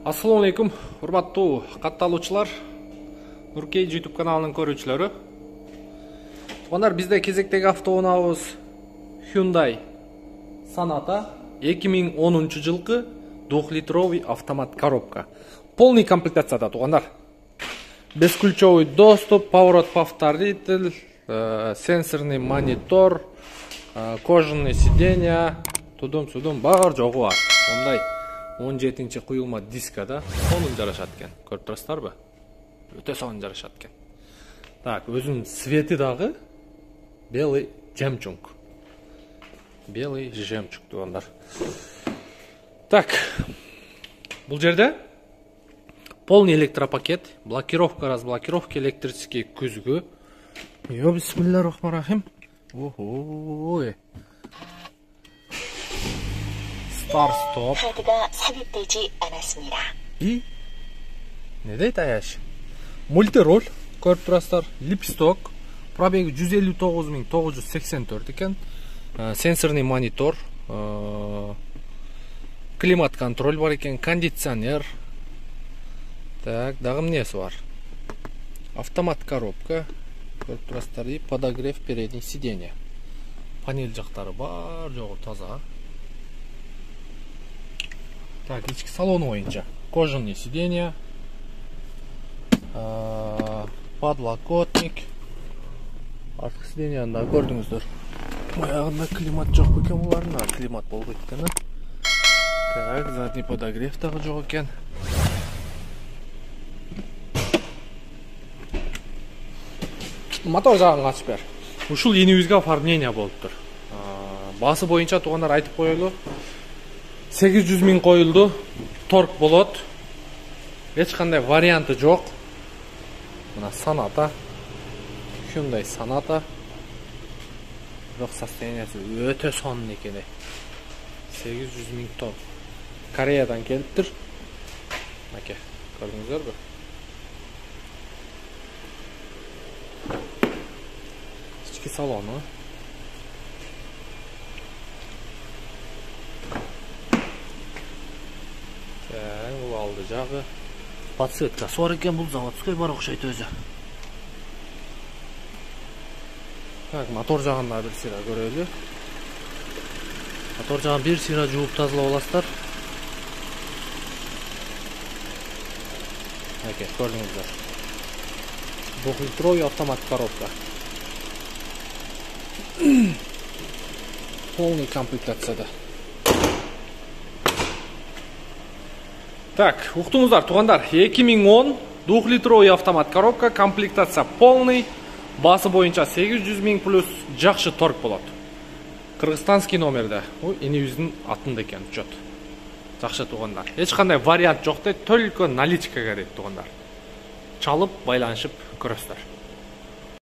Assalamu alaikum, урматтуу катталуучулар, Нуркей YouTube каналынын көрүүчүлөрү. Туугандар, бизде кезектеги автоунаабыз Hyundai Sonata 2010 жылкы 2-литровый автомат коробка. Полный комплектацияда, туугандар. Бесключовый доступ, поворот повторитель, сенсорный монитор, кожаный сиденья, тудум-судум бар жогу бар. Ондай 17-нчи куюлма дискада сонун жарашат экен. Көрүп турасыздарбы? Өтө сонун жарашат экен. Так, өзүнүн цвети дагы белый жемчуг. Белый жемчуг, туугандар. Так, бул жерде полный электропакет, блокировка, разблокировка, электрический күзгү. Бисмиллахир-рахманир-рахим. Охо. Старт-стоп. 카드가 삽입되지 않았습니다. И не дейт аяш? Мультироль, көрүп турасыздар, липсток, пробеги 159.984 экен. Сенсорный монитор, климат контроль бар экен, кондиционер. Так, дагы эмнеси бар? Автомат коробка, көрүп турасыздар, и подогрев передних сидений. Панель жактары бар, жогу таза. Так, ички салону боюнча кожаный сиденья, подлокотник, артқы сиденьяны көрдүңүздөр. Баягында климат жок экен буларда, климат болбойт экен. Так, задний подогрев дагы жок экен. Мотор жагын ачып бер. Ушул энибизге оформление болуптур. Басы боюнча туугандар айтып коелу. 800 миң коюлду, торг болот. Эч кандай варианты жок. Мына Sonata, Hyundai Sonata. Бирок состояниясы өтө сонун экен. 800 миң торг. Кореядан келиптир. Маке, көрдүңүздөрбү? Ички салону. Бул алды жагы. Подсветкасы бар экен, бул заводской бар окшойт өзү. Так, мотор жагында бир сыйра көрөлү. Мотор жагын бир сыйра жууп тазалап аласыздар. Маке, көрдүңүздөр. 2-литровый автомат коробка. Полный комплектацияда. Так, уктуңуздар, туугандар, 2010 2-литровый автомат коробка, комплектация полный, басы боюнча 800 миң плюс жакшы торг болот. Кыргызстанский номерде, энибиздин атында экен учет. Жакшы туугандар. Эч кандай вариант жок дейт, только наличкага дейт туугандар. Чалып, байланышып көрөсүздөр.